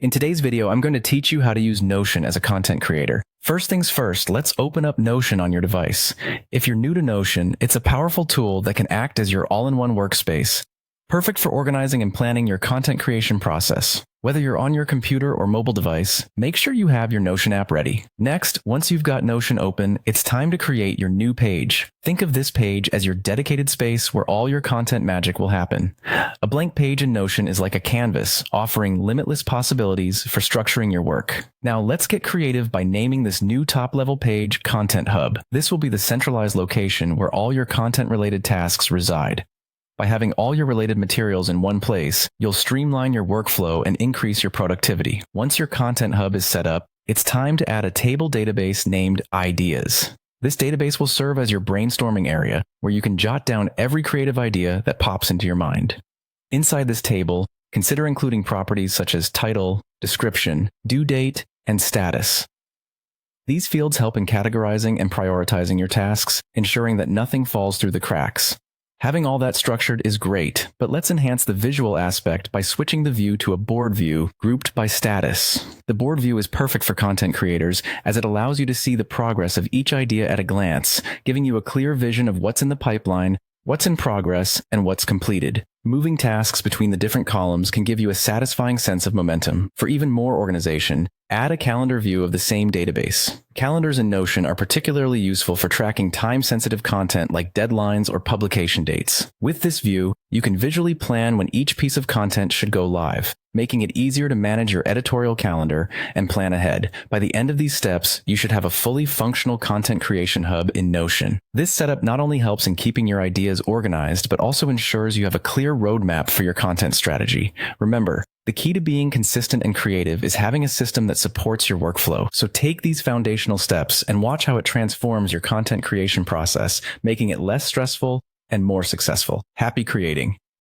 In today's video, I'm going to teach you how to use Notion as a content creator. First things first, let's open up Notion on your device. If you're new to Notion, it's a powerful tool that can act as your all-in-one workspace, perfect for organizing and planning your content creation process. Whether you're on your computer or mobile device, make sure you have your Notion app ready. Next, once you've got Notion open, it's time to create your new page. Think of this page as your dedicated space where all your content magic will happen. A blank page in Notion is like a canvas, offering limitless possibilities for structuring your work. Now let's get creative by naming this new top-level page Content Hub. This will be the centralized location where all your content-related tasks reside. By having all your related materials in one place, you'll streamline your workflow and increase your productivity. Once your Content Hub is set up, it's time to add a table database named Ideas. This database will serve as your brainstorming area, where you can jot down every creative idea that pops into your mind. Inside this table, consider including properties such as title, description, due date, and status. These fields help in categorizing and prioritizing your tasks, ensuring that nothing falls through the cracks. Having all that structured is great, but let's enhance the visual aspect by switching the view to a board view grouped by status. The board view is perfect for content creators as it allows you to see the progress of each idea at a glance, giving you a clear vision of what's in the pipeline, what's in progress, and what's completed. Moving tasks between the different columns can give you a satisfying sense of momentum. For even more organization, add a calendar view of the same database. Calendars in Notion are particularly useful for tracking time-sensitive content like deadlines or publication dates. With this view, you can visually plan when each piece of content should go live, making it easier to manage your editorial calendar and plan ahead. By the end of these steps, you should have a fully functional content creation hub in Notion. This setup not only helps in keeping your ideas organized, but also ensures you have a clear roadmap for your content strategy. Remember, the key to being consistent and creative is having a system that supports your workflow. So take these foundational steps and watch how it transforms your content creation process, making it less stressful and more successful. Happy creating!